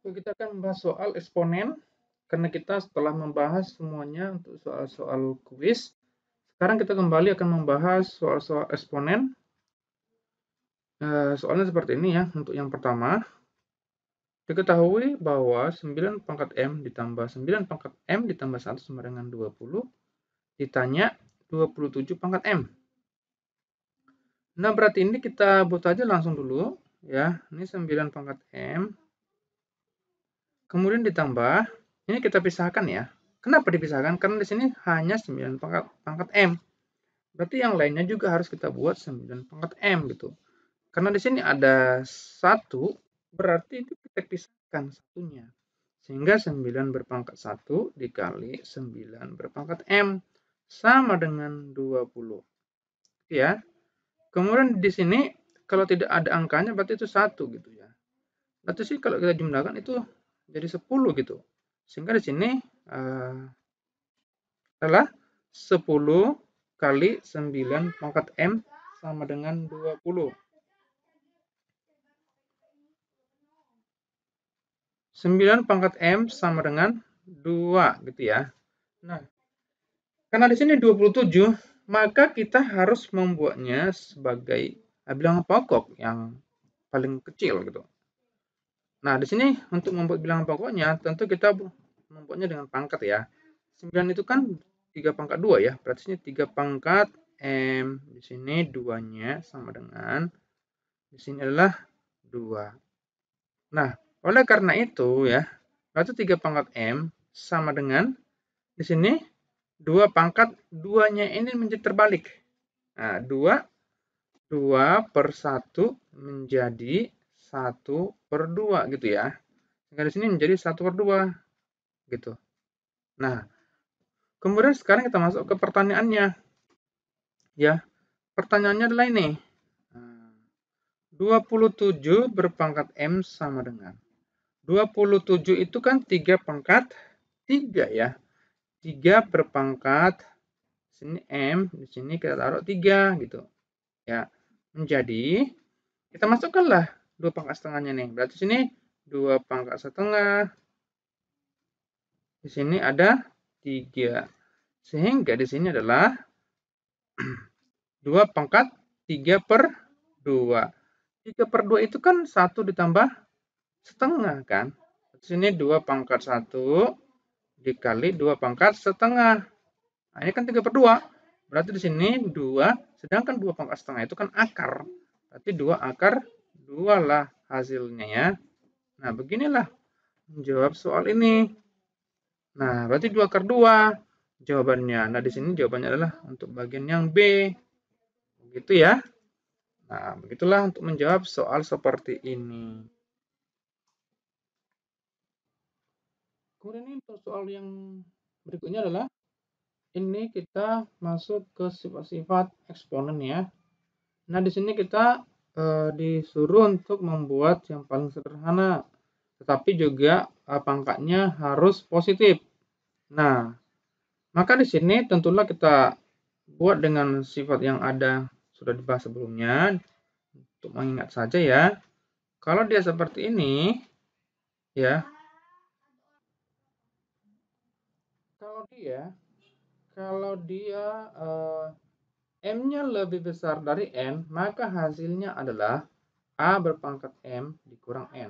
Kita akan membahas soal eksponen, karena kita setelah membahas semuanya untuk soal-soal kuis, sekarang kita kembali akan membahas soal-soal eksponen. Soalnya seperti ini ya, untuk yang pertama, diketahui bahwa 9 pangkat M ditambah 9 pangkat M ditambah 1 sama dengan 20, ditanya 27 pangkat M. Nah, berarti ini kita buat aja langsung dulu, ya. Ini 9 pangkat M, kemudian ditambah, ini kita pisahkan ya. Kenapa dipisahkan? Karena di sini hanya 9 pangkat M. Berarti yang lainnya juga harus kita buat 9 pangkat M gitu. Karena di sini ada 1, berarti itu kita pisahkan satunya. Sehingga 9 berpangkat 1 dikali 9 berpangkat M sama dengan 20. Ya. Kemudian di sini kalau tidak ada angkanya berarti itu 1 gitu ya. Berarti sih kalau kita jumlahkan itu jadi 10 gitu. Sehingga di sini adalah 10 kali 9 pangkat M sama dengan 20. 9 pangkat M sama dengan 2 gitu ya. Nah, karena di sini 27, maka kita harus membuatnya sebagai bilangan pokok yang paling kecil gitu. Nah, di sini untuk membuat bilangan pokoknya tentu kita membuatnya dengan pangkat ya. 9 itu kan 3 pangkat 2 ya, berarti ini 3 pangkat M, di sini 2-nya sama dengan, di sini adalah 2. Nah, oleh karena itu ya, berarti 3 pangkat M sama dengan, di sini 2 pangkat 2-nya ini menjadi terbalik. Nah, 2 per 1 menjadi 1 per 2 gitu ya. Sehingga di sini menjadi 1 per 2 gitu. Nah, kemudian sekarang kita masuk ke pertanyaannya. Ya, pertanyaannya adalah ini. 27 berpangkat M sama dengan. 27 itu kan 3 pangkat 3 ya. 3 berpangkat, sini M, di sini kita taruh 3 gitu. Ya, menjadi, kita masukkanlah 2 pangkat setengahnya nih. Berarti sini 2 pangkat setengah. Di sini ada 3. Sehingga di sini adalah 2 pangkat 3 per 2. 3 per 2 itu kan 1 ditambah setengah kan. Di sini 2 pangkat 1 dikali 2 pangkat setengah. Nah, ini kan 3 per 2. Berarti di sini 2, sedangkan 2 pangkat setengah itu kan akar. Berarti 2 akar 2 lah hasilnya ya. Nah, beginilah menjawab soal ini. Nah, berarti 2 akar 2 jawabannya. Nah, di sini jawabannya adalah untuk bagian yang B. Begitu ya. Nah, begitulah untuk menjawab soal seperti ini. Kemudian ini untuk soal yang berikutnya adalah, ini kita masuk ke sifat-sifat eksponen ya. Nah, di sini kita disuruh untuk membuat yang paling sederhana, tetapi juga pangkatnya harus positif. Nah, maka di sini tentulah kita buat dengan sifat yang ada sudah dibahas sebelumnya. Untuk mengingat saja ya, kalau dia seperti ini, ya, kalau dia M-nya lebih besar dari N, maka hasilnya adalah A berpangkat M dikurang N.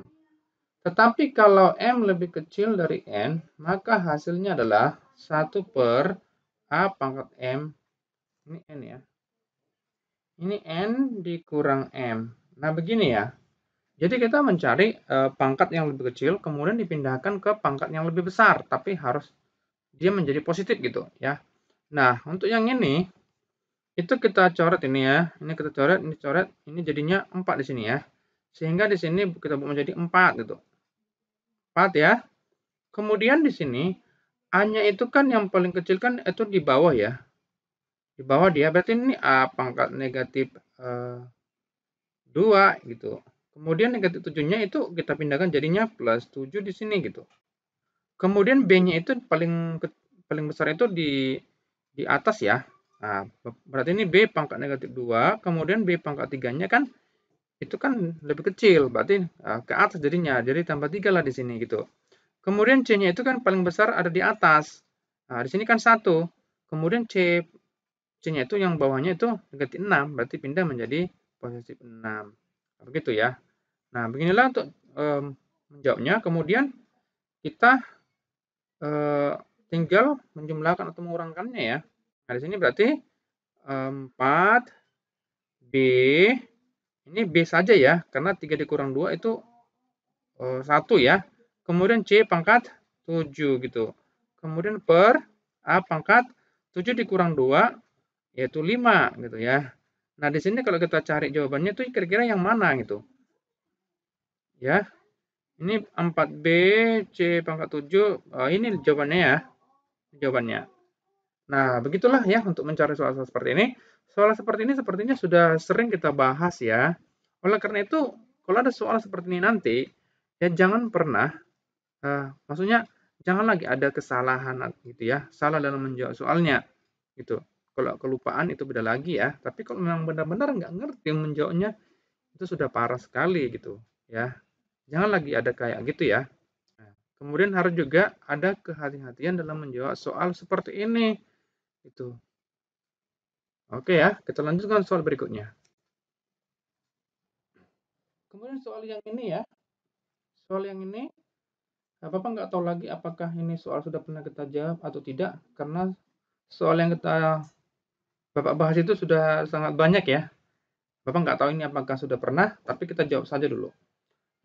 Tetapi kalau M lebih kecil dari N, maka hasilnya adalah 1 per A pangkat M. Ini N ya. Ini N dikurang M. Nah, begini ya. Jadi kita mencari pangkat yang lebih kecil, kemudian dipindahkan ke pangkat yang lebih besar. Tapi harus dia menjadi positif gitu ya. Nah, untuk yang ini, itu kita coret ini ya. Ini kita coret, ini jadinya 4 di sini ya. Sehingga di sini kita buat menjadi 4 gitu. 4 ya. Kemudian di sini A-nya itu kan yang paling kecil kan itu di bawah ya. Di bawah dia berarti ini A pangkat negatif 2 gitu. Kemudian negatif 7-nya itu kita pindahkan jadinya plus 7 di sini gitu. Kemudian B-nya itu paling besar itu di atas ya. Nah, berarti ini B pangkat negatif 2, kemudian B pangkat 3-nya kan itu kan lebih kecil, berarti ke atas jadinya, jadi tambah 3 lah di sini gitu. Kemudian C-nya itu kan paling besar ada di atas. Nah, di sini kan 1. Kemudian C-nya itu yang bawahnya itu negatif 6, berarti pindah menjadi positif 6. Begitu ya. Nah, beginilah untuk menjawabnya. Kemudian kita tinggal menjumlahkan atau mengurangkannya ya. Nah, di sini berarti 4 B, ini B saja ya, karena 3 dikurang 2 itu 1 ya. Kemudian C pangkat 7 gitu. Kemudian per A pangkat 7 dikurang 2 yaitu 5 gitu ya. Nah, di sini kalau kita cari jawabannya itu kira-kira yang mana gitu. Ya. Ini 4B C pangkat 7, ini jawabannya ya. Jawabannya. Nah, begitulah ya untuk mencari soal-soal seperti ini. Soal seperti ini sepertinya sudah sering kita bahas ya. Oleh karena itu, kalau ada soal seperti ini nanti, ya jangan pernah, maksudnya jangan lagi ada kesalahan gitu ya, salah dalam menjawab soalnya gitu. Kalau kelupaan itu beda lagi ya. Tapi kalau memang benar-benar nggak ngerti menjawabnya, itu sudah parah sekali gitu ya. Jangan lagi ada kayak gitu ya. Nah, kemudian harus juga ada kehati-hatian dalam menjawab soal seperti ini. Itu. Oke ya, kita lanjutkan soal berikutnya. Kemudian soal yang ini ya, soal yang ini, Bapak nggak tahu lagi apakah ini soal sudah pernah kita jawab atau tidak, karena soal yang kita Bapak bahas itu sudah sangat banyak ya. Bapak nggak tahu ini apakah sudah pernah, tapi kita jawab saja dulu.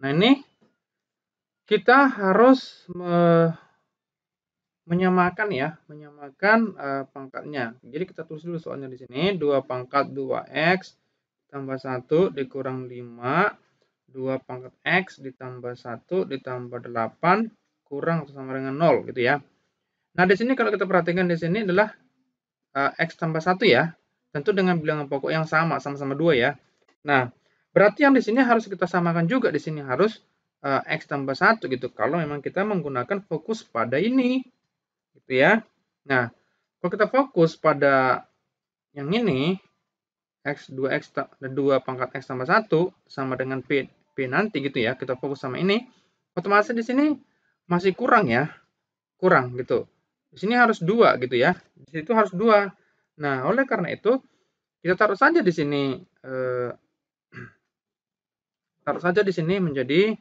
Nah ini kita harus menyamakan ya, menyamakan pangkatnya. Jadi kita tulis dulu soalnya di sini, 2 pangkat 2x tambah 1 dikurang 5, 2 pangkat x ditambah 1 ditambah 8 kurang atau sama dengan 0 gitu ya. Nah, di sini kalau kita perhatikan di sini adalah x tambah 1 ya. Tentu dengan bilangan pokok yang sama-sama 2 ya. Nah, berarti yang di sini harus kita samakan juga, di sini harus x tambah 1 gitu. Kalau memang kita menggunakan fokus pada ini. Gitu ya. Nah, kalau kita fokus pada yang ini, x 2x 2 pangkat x tambah 1 sama dengan p nanti gitu ya, kita fokus sama ini, otomatis di sini masih kurang ya, kurang gitu. Di sini harus 2 gitu ya, di situ harus 2. Nah, oleh karena itu kita taruh saja di sini menjadi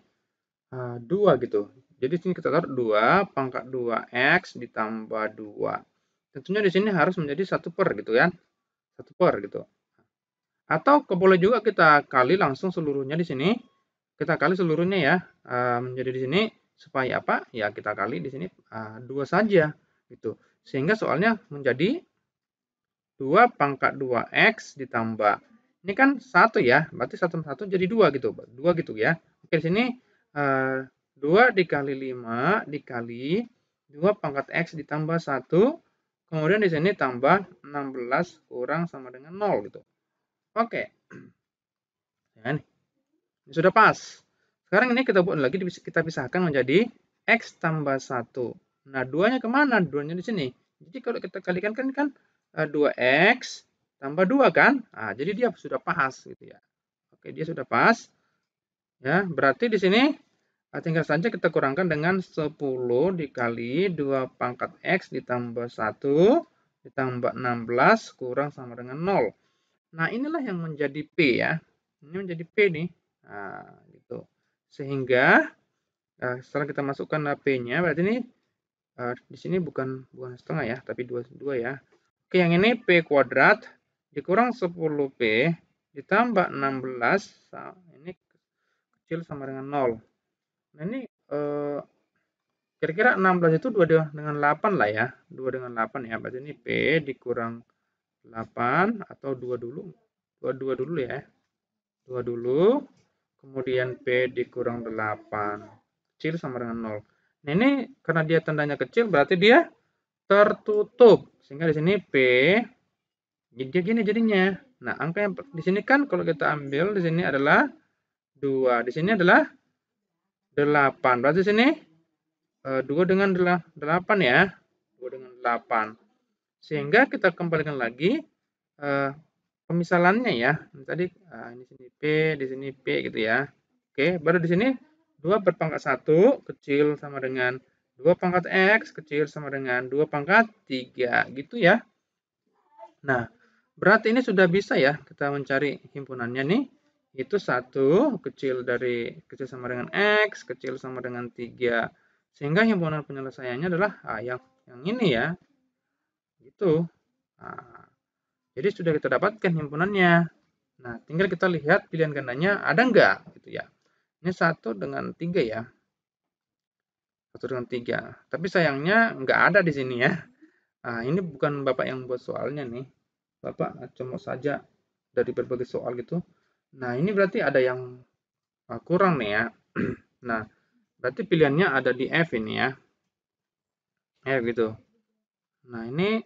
2 gitu. Jadi sini kita taruh 2 pangkat 2x ditambah 2. Tentunya di sini harus menjadi 1 per gitu kan. 1 per gitu. Atau boleh juga kita kali langsung seluruhnya di sini. Kita kali seluruhnya ya. Menjadi di sini supaya apa? Ya kita kali di sini 2 saja gitu. Sehingga soalnya menjadi 2 pangkat 2x ditambah. Ini kan 1 ya, berarti 1 1 jadi 2 gitu. 2 gitu ya. Oke, di sini 2 dikali 5 dikali 2 pangkat x ditambah 1. Kemudian di sini tambah 16 kurang sama dengan 0 gitu. Oke. Ya, ini sudah pas. Sekarang ini kita buat lagi, kita pisahkan menjadi x tambah 1. Nah, 2-nya kemana? 2-nya di sini. Jadi kalau kita kalikan kan 2x tambah 2 kan? Nah, jadi dia sudah pas gitu ya. Oke, dia sudah pas. Ya, berarti di sini tinggal saja kita kurangkan dengan 10 dikali 2 pangkat x ditambah 1 ditambah 16 kurang sama dengan 0. Nah, inilah yang menjadi P ya. Ini menjadi P nih. Nah, gitu. Sehingga setelah kita masukkan P-nya, berarti ini di sini bukan setengah ya, tapi 2 ya. Oke, yang ini P kuadrat dikurang 10P ditambah 16, ini kecil sama dengan 0. Nah, ini kira-kira 16 itu 2 dengan 8 lah ya. 2 dengan 8 ya, berarti ini P dikurang 8 atau 2 dulu. 2 dulu ya. 2 dulu, kemudian P dikurang 8, kecil sama dengan 0. Nah, ini karena dia tandanya kecil, berarti dia tertutup. Sehingga di sini P, dia gini jadinya. Nah, angka yang di sini kan kalau kita ambil, di sini adalah 2, di sini adalah 8. Berarti sini 2 dengan 8 ya. 2 dengan 8. Sehingga kita kembalikan lagi pemisalannya ya. Tadi ini sini P, di sini P gitu ya. Oke, baru di sini 2 berpangkat 1 kecil sama dengan 2 pangkat X kecil sama dengan 2 pangkat 3 gitu ya. Nah, berarti ini sudah bisa ya kita mencari himpunannya nih. Itu 1 kecil sama dengan X kecil sama dengan 3. Sehingga himpunan penyelesaiannya adalah yang ini ya. Gitu. Nah, jadi sudah kita dapatkan himpunannya. Nah, tinggal kita lihat pilihan gandanya ada enggak gitu ya. Ini 1 dengan 3 ya. 1 dengan 3. Tapi sayangnya enggak ada di sini ya. Nah, ini bukan Bapak yang buat soalnya nih. Bapak cuma saja dari berbagai soal gitu. Nah, ini berarti ada yang kurang nih ya. Nah, berarti pilihannya ada di F ini ya. F gitu. Nah, ini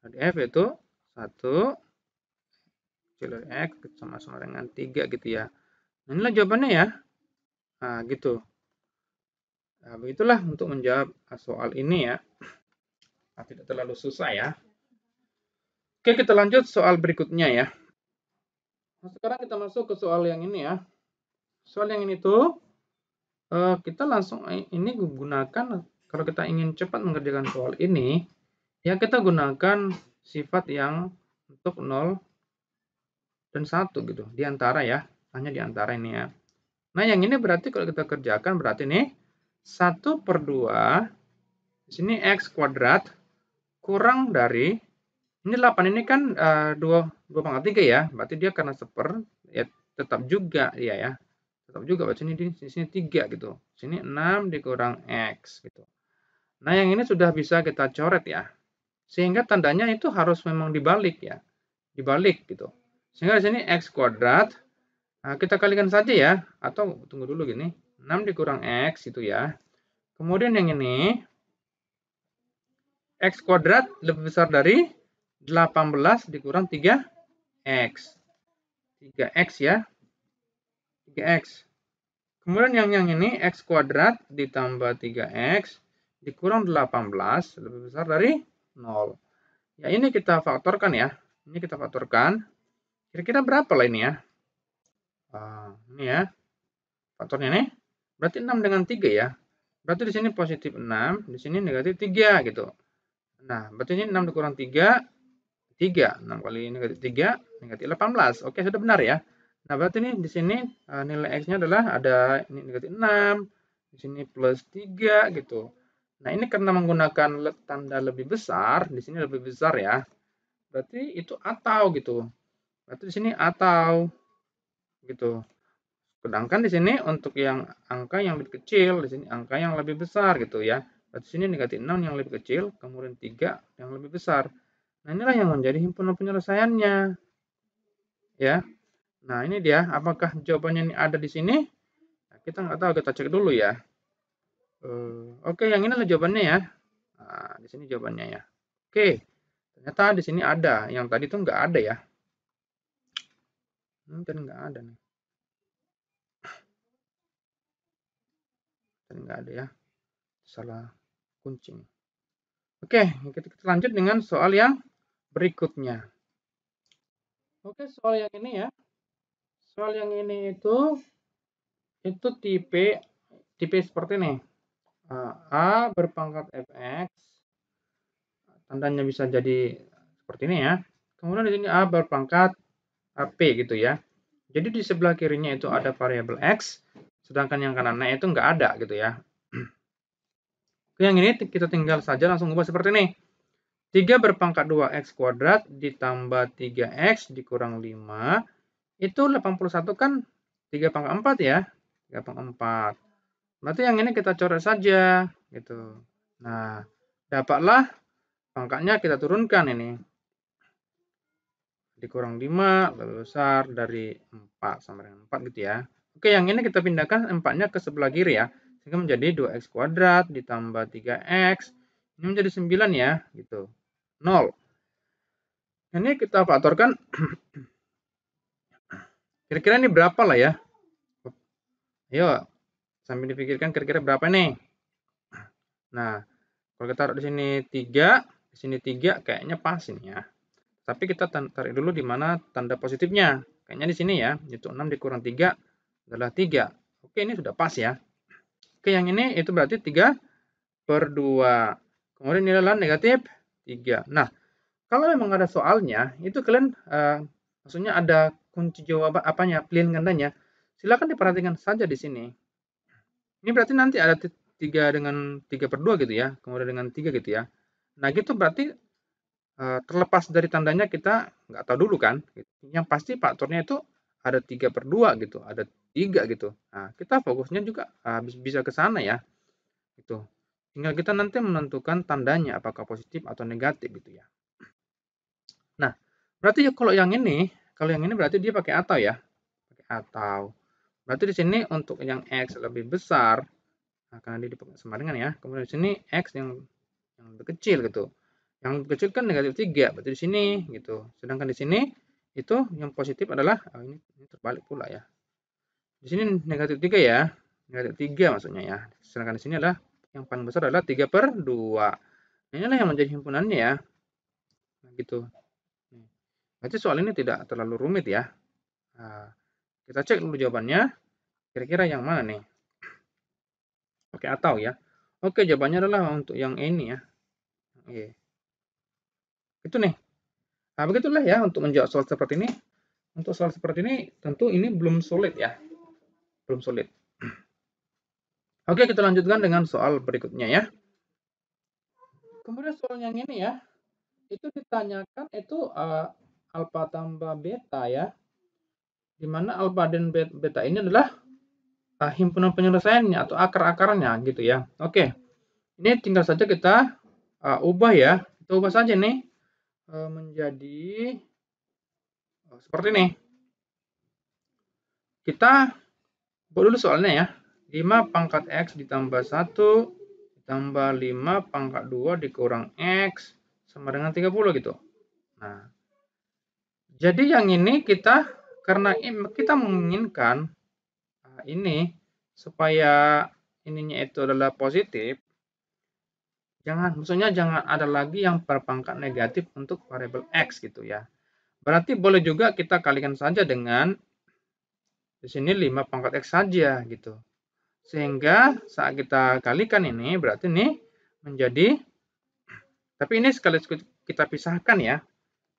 di F itu 1 kecil dari X sama dengan 3 gitu ya. Nah, inilah jawabannya ya. Nah, gitu. Nah, begitulah untuk menjawab soal ini ya. Nah, tidak terlalu susah ya. Oke, kita lanjut soal berikutnya ya. Nah, sekarang kita masuk ke soal yang ini ya. Soal yang ini tuh kita langsung ini gunakan kalau kita ingin cepat mengerjakan soal ini, ya kita gunakan sifat yang untuk 0 dan 1 gitu, di antara ya, hanya di antara ini ya. Nah, yang ini berarti kalau kita kerjakan berarti nih 1/2 di sini X kuadrat kurang dari ini 8 ini kan 2 pangkat 3 ya, berarti dia karena ya tetap juga dia ya. Tetap juga berarti di sini 3 gitu. Sini 6 dikurang X gitu. Nah, yang ini sudah bisa kita coret ya. Sehingga tandanya itu harus memang dibalik ya. Dibalik gitu. Sehingga di sini X kuadrat. Nah, kita kalikan saja ya. Atau tunggu dulu gini. 6 dikurang X itu ya. Kemudian yang ini. X kuadrat lebih besar dari 18 dikurang 3X. 3X ya. 3X. Kemudian yang ini X kuadrat ditambah 3X dikurang 18 lebih besar dari 0. Ya, ini kita faktorkan ya. Ini kita faktorkan. Kira-kira berapa lah ini ya? Ini ya. Faktornya nih. Berarti 6 dengan 3 ya. Berarti di sini positif 6, di sini negatif 3 gitu. Nah, berarti ini 6 dikurang 3, 3. 6 kali negatif 3, negatif 18. Oke, sudah benar ya. Nah, berarti ini di sini nilai X-nya adalah ada ini negatif 6, di sini plus 3 gitu. Nah, ini karena menggunakan tanda lebih besar, di sini lebih besar ya. Berarti itu atau gitu. Berarti di sini atau gitu. Sedangkan di sini untuk yang angka yang lebih kecil, di sini angka yang lebih besar gitu ya. Berarti sini negatif 6 yang lebih kecil, kemudian 3 yang lebih besar. Nah, inilah yang menjadi himpunan penyelesaiannya. Ya. Nah, ini dia. Apakah jawabannya ini ada di sini? Nah, kita nggak tahu, kita cek dulu ya. Oke, yang ini adalah jawabannya ya. Nah, di sini jawabannya ya. Oke, ternyata di sini ada. Yang tadi itu nggak ada ya. Tadi nggak ada nih. Tadi nggak ada ya. Salah kunci. Oke, kita lanjut dengan soal yang berikutnya. Oke, soal yang ini ya. Soal yang ini itu tipe seperti ini. A berpangkat fx, tandanya bisa jadi seperti ini ya. Kemudian di sini A berpangkat P gitu ya. Jadi di sebelah kirinya itu ada variabel X, sedangkan yang kanannya itu nggak ada gitu ya. Yang ini kita tinggal saja langsung ubah seperti ini. 3 berpangkat 2x kuadrat ditambah 3x dikurang 5, itu 81 kan 3 pangkat 4 ya. 3 pangkat 4. Berarti yang ini kita coret saja gitu. Nah, dapatlah pangkatnya kita turunkan ini. Dikurang 5 lebih besar dari 4 sama dengan 4 gitu ya. Oke, yang ini kita pindahkan 4-nya ke sebelah kiri ya. Sehingga menjadi 2x kuadrat ditambah 3x. Ini menjadi 9 ya, gitu. 0. Ini kita faktorkan. Kira-kira ini berapa lah ya? Ayo, sambil dipikirkan kira-kira berapa nih? Nah, kalau kita taruh di sini 3, di sini 3 kayaknya pas ini ya. Tapi kita tarik dulu di mana tanda positifnya. Kayaknya di sini ya, yaitu 6 dikurang 3 adalah 3. Oke, ini sudah pas ya. Oke, yang ini itu berarti 3/2. Kemudian ini adalah negatif 3. Nah, kalau memang ada soalnya, itu kalian maksudnya ada kunci jawaban apanya, pilihan gandanya. Silakan diperhatikan saja di sini. Ini berarti nanti ada 3 dengan 3/2 gitu ya, kemudian dengan 3 gitu ya. Nah, gitu berarti terlepas dari tandanya kita nggak tahu dulu kan. Yang pasti faktornya itu ada 3/2 gitu, ada 3 gitu. Nah, kita fokusnya juga bisa ke sana ya. Gitu. Tinggal kita nanti menentukan tandanya apakah positif atau negatif gitu ya. Nah, berarti kalau yang ini berarti dia pakai atau ya. Pakai atau. Berarti di sini untuk yang X lebih besar, nah, karena dia dipakai sama dengan ya. Kemudian di sini X yang lebih kecil gitu. Yang lebih kecil kan negatif 3, berarti di sini gitu. Sedangkan di sini itu yang positif adalah ini terbalik pula ya. Di sini negatif 3 ya. Negatif 3 maksudnya ya. Sedangkan di sini adalah yang paling besar adalah 3/2. Inilah yang menjadi himpunannya ya. Nah, gitu. Berarti soal ini tidak terlalu rumit ya. Nah, kita cek dulu jawabannya. Kira-kira yang mana nih? Oke, atau ya. Oke, jawabannya adalah untuk yang ini ya. Oke. Itu nih. Nah, begitulah ya untuk menjawab soal seperti ini. Untuk soal seperti ini tentu ini belum sulit ya. Belum sulit. Oke, kita lanjutkan dengan soal berikutnya ya. Kemudian soal yang ini ya. Itu ditanyakan itu alfa tambah beta ya. Di mana alfa dan beta ini adalah himpunan penyelesaiannya atau akar-akarnya gitu ya. Oke. Ini tinggal saja kita ubah ya. Kita ubah saja nih menjadi seperti ini. Kita buat dulu soalnya ya. 5 pangkat X ditambah 1 ditambah 5 pangkat 2 dikurang X sama dengan 30 gitu. Nah, jadi yang ini kita karena kita menginginkan ini supaya ininya itu adalah positif, maksudnya jangan ada lagi yang berpangkat negatif untuk variabel X gitu ya. Berarti boleh juga kita kalikan saja dengan di sini 5 pangkat X saja gitu. Sehingga saat kita kalikan ini berarti ini menjadi, tapi ini sekaligus kita pisahkan ya.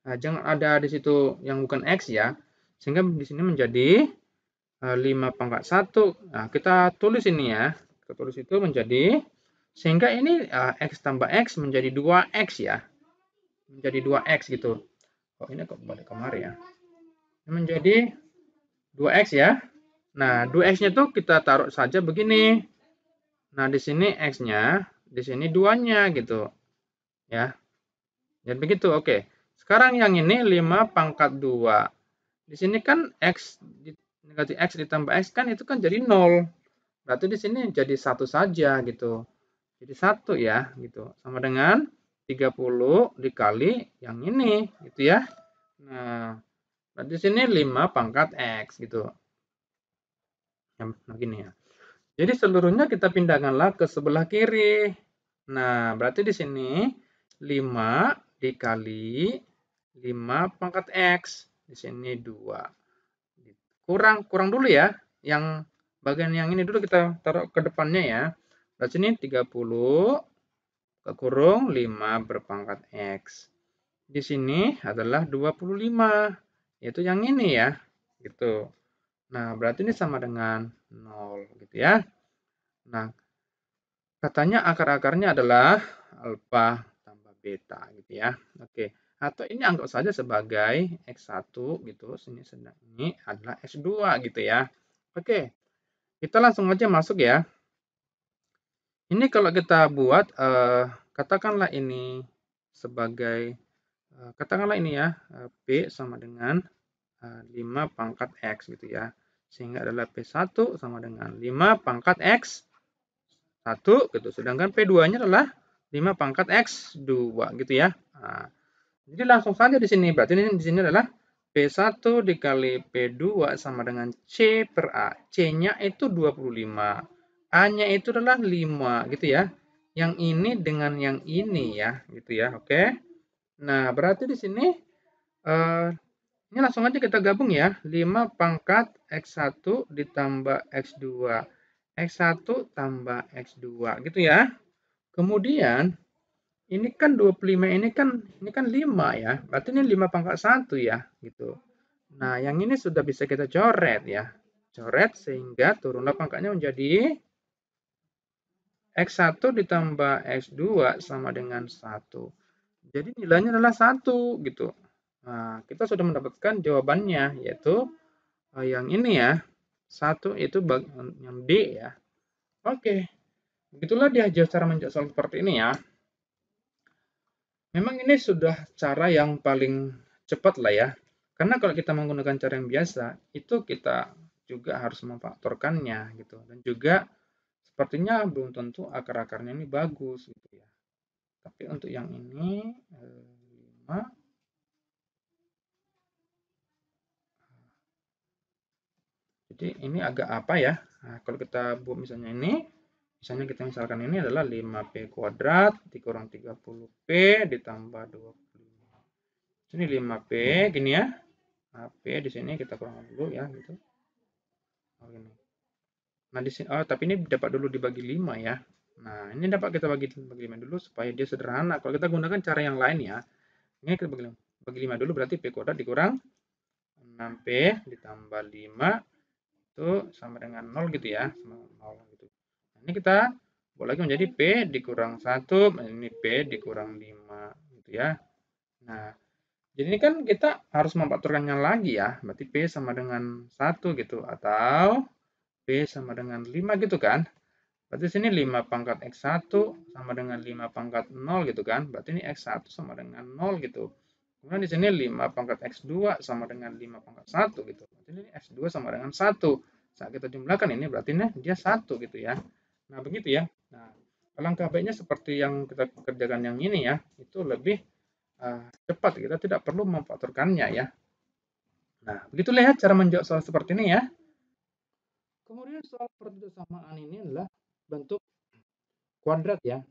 Nah, jangan ada di situ yang bukan X ya. Sehingga di sini menjadi 5 pangkat 1. Nah, kita tulis ini ya. Kita tulis itu menjadi, sehingga ini X tambah X menjadi 2X ya. Menjadi 2X gitu. Oh, ini kok balik kemari ya. Ini menjadi 2X ya. Nah, 2X-nya tuh kita taruh saja begini. Nah, di sini X-nya, di sini 2-nya gitu. Ya. Jadi begitu, oke. Sekarang yang ini 5 pangkat 2. Di sini kan X, negatif X ditambah X kan itu kan jadi 0. Berarti di sini jadi 1 saja gitu. Jadi 1 ya gitu. Sama dengan 30 dikali yang ini gitu ya. Nah, berarti di sini 5 pangkat X gitu. Nah, gini ya. Jadi seluruhnya kita pindahkanlah ke sebelah kiri. Nah, berarti di sini 5 dikali 5 pangkat X. Di sini 2. Kurang dulu ya. Yang bagian yang ini dulu kita taruh ke depannya ya. Berarti ini 30 kurung 5 berpangkat X. Di sini adalah 25. Yaitu yang ini ya. Gitu. Nah, berarti ini sama dengan 0 gitu ya. Nah, katanya akar-akarnya adalah alfa tambah beta gitu ya. Oke. Atau ini anggap saja sebagai X1 gitu. Ini adalah X2 gitu ya. Oke. Kita langsung aja masuk ya. Ini kalau kita buat katakanlah ini sebagai katakanlah ini ya P sama dengan 5 pangkat X gitu ya. Sehingga adalah P1 sama dengan 5 pangkat X 1 gitu. Sedangkan P2-nya adalah 5 pangkat X2 gitu ya. Nah, jadi langsung saja di sini. Berarti ini di sini adalah P1 dikali P2 sama dengan C per A. C-nya itu 25. A-nya itu adalah 5 gitu ya. Yang ini dengan yang ini ya gitu ya. Oke. Nah, berarti di sini Ini langsung aja kita gabung ya. 5 pangkat X1 ditambah X2. X1 tambah X2 gitu ya. Kemudian ini kan 25 ini kan 5 ya. Berarti ini 5 pangkat 1 ya gitu. Nah, yang ini sudah bisa kita coret ya. Coret sehingga turunlah pangkatnya menjadi X1 ditambah X2 sama dengan 1. Jadi nilainya adalah 1 gitu. Nah, kita sudah mendapatkan jawabannya yaitu yang ini ya. 1 itu yang D ya. Oke. Begitulah dia cara menjawab soal seperti ini ya. Memang ini sudah cara yang paling cepat lah ya. Karena kalau kita menggunakan cara yang biasa, itu kita juga harus memfaktorkannya gitu. Dan juga sepertinya belum tentu akar-akarnya ini bagus gitu ya. Tapi untuk yang ini 5. Jadi ini agak apa ya? Nah, kalau kita buat misalnya ini, misalnya kita misalkan ini adalah 5P kuadrat dikurang 30P ditambah 25. Ini 5P gini ya. Nah, P di sini kita kurang dulu ya gitu. Oh, gini. Nah, di sini tapi ini dapat dulu dibagi 5 ya. Nah, ini dapat kita bagi 5 dulu supaya dia sederhana. Kalau kita gunakan cara yang lain ya. Ini kita bagi 5 dulu berarti P kuadrat dikurang 6P ditambah 5 itu sama dengan 0 gitu ya. Sama 0 gitu. Nah, ini kita buat lagi menjadi P dikurang 1, ini P dikurang 5 gitu ya. Nah, jadi ini kan kita harus memfaktorkannya lagi ya. Berarti P sama dengan 1 gitu. Atau P sama dengan 5 gitu kan. Berarti sini 5 pangkat X1 sama dengan 5 pangkat 0 gitu kan. Berarti ini X1 sama dengan 0 gitu. Kemudian di sini 5 pangkat X2 sama dengan 5 pangkat 1 gitu. Berarti ini X2 sama dengan 1. Saat kita jumlahkan ini berarti ini dia 1 gitu ya. Nah, begitu ya. Nah, alangkah baiknya seperti yang kita kerjakan yang ini ya. Itu lebih cepat. Kita tidak perlu memfaktorkannya ya. Nah, begitulah ya cara menjawab soal seperti ini ya. Kemudian soal persamaan ini adalah bentuk kuadrat ya.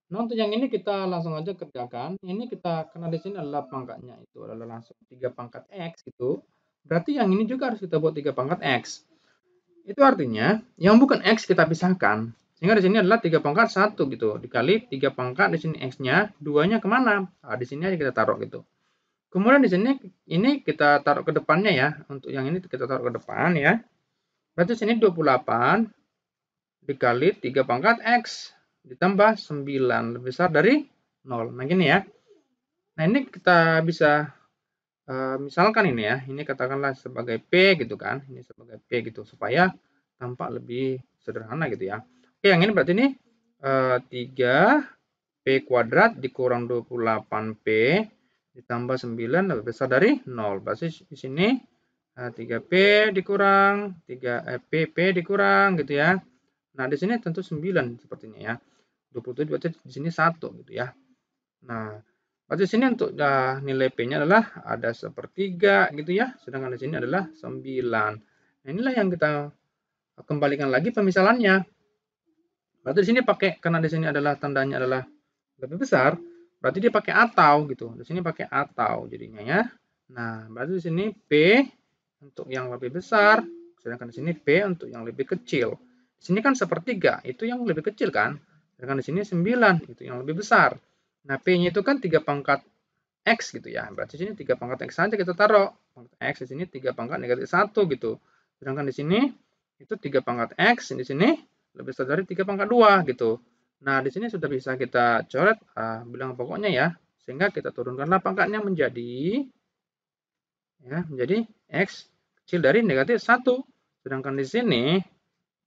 Nah, untuk yang ini kita langsung aja kerjakan. Ini kita karena di sini adalah pangkatnya itu adalah langsung 3 pangkat X gitu. Berarti yang ini juga harus kita buat 3 pangkat X. Itu artinya yang bukan X kita pisahkan. Sehingga di sini adalah 3 pangkat 1 gitu. Dikali 3 pangkat di sini X-nya, 2-nya kemana? Nah, di sini aja kita taruh gitu. Kemudian di sini ini kita taruh ke depannya ya. Untuk yang ini kita taruh ke depan ya. Berarti sini 28 dikali 3 pangkat X ditambah 9 lebih besar dari 0. Nah, gini ya. Nah, ini kita bisa misalkan ini ya. Ini katakanlah sebagai P gitu kan. Ini sebagai P gitu supaya tampak lebih sederhana gitu ya. Oke, yang ini berarti ini 3P kuadrat dikurang 28P ditambah 9 lebih besar dari 0. Berarti di sini 3P dikurang 3P dikurang gitu ya. Nah, di sini tentu 9 sepertinya ya. 27 berarti di sini 1 gitu ya. Nah, berarti di sini untuk nilai P-nya adalah ada sepertiga gitu ya. Sedangkan di sini adalah 9. Nah, inilah yang kita kembalikan lagi pemisalannya. Berarti di sini pakai karena di sini adalah tandanya adalah lebih besar, berarti dia pakai atau gitu. Di sini pakai atau jadinya ya. Nah, berarti di sini P untuk yang lebih besar, sedangkan di sini P untuk yang lebih kecil. Di sini kan sepertiga, itu yang lebih kecil kan. Sedangkan di sini 9, itu yang lebih besar. Nah, P-nya itu kan 3 pangkat X gitu ya. Berarti di sini 3 pangkat X saja kita taruh. Pangkat X di sini 3 pangkat negatif 1 gitu. Sedangkan di sini itu 3 pangkat X, di sini lebih besar dari 3 pangkat 2 gitu. Nah, di sini sudah bisa kita coret bilangan pokoknya ya. Sehingga kita turunkanlah pangkatnya menjadi X kecil dari negatif 1. Sedangkan di sini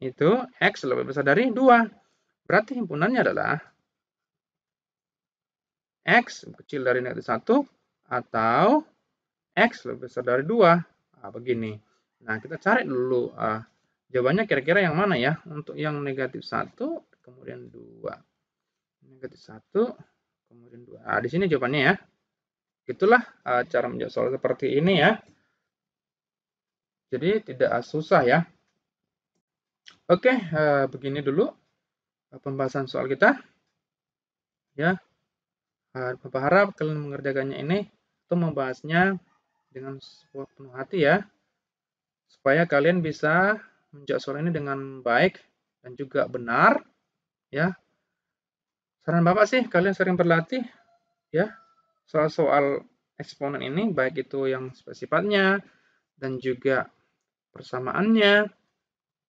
itu X lebih besar dari 2. Berarti himpunannya adalah X kecil dari negatif 1 atau X lebih besar dari 2. Nah, begini. Nah, kita cari dulu jawabannya kira-kira yang mana ya. Untuk yang negatif 1, kemudian 2. Negatif 1, kemudian 2. Nah, di sini jawabannya ya. Itulah cara menjawab soal seperti ini ya. Jadi tidak susah ya. Oke, begini dulu pembahasan soal kita. Ya, Bapak harap kalian mengerjakannya ini atau membahasnya dengan penuh hati ya, supaya kalian bisa menjawab soal ini dengan baik dan juga benar ya. Saran Bapak sih kalian sering berlatih ya soal-soal eksponen ini, baik itu yang sifatnya dan juga persamaannya,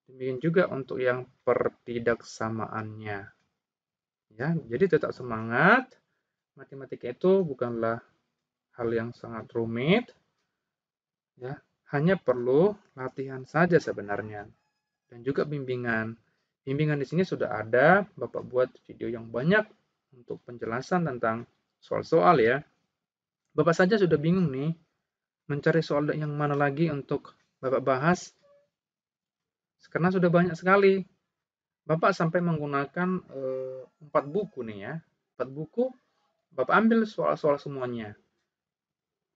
demikian juga untuk yang pertidaksamaannya. Ya, jadi tetap semangat. Matematika itu bukanlah hal yang sangat rumit, ya. Hanya perlu latihan saja sebenarnya dan juga bimbingan. Bimbingan di sini sudah ada, Bapak buat video yang banyak untuk penjelasan tentang soal-soal ya. Bapak saja sudah bingung nih, mencari soal yang mana lagi untuk Bapak bahas, karena sudah banyak sekali. Bapak sampai menggunakan 4 buku nih ya. 4 buku, Bapak ambil soal-soal semuanya.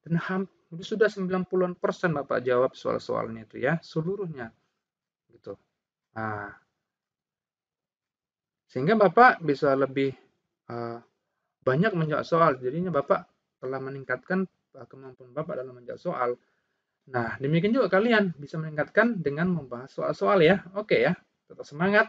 Dan sudah 90% Bapak jawab soal-soalnya itu ya, seluruhnya. Gitu. Nah, sehingga Bapak bisa lebih banyak menjawab soal. Jadinya Bapak telah meningkatkan kemampuan Bapak dalam menjawab soal. Nah, demikian juga kalian bisa meningkatkan dengan membahas soal-soal ya. Oke ya, tetap semangat.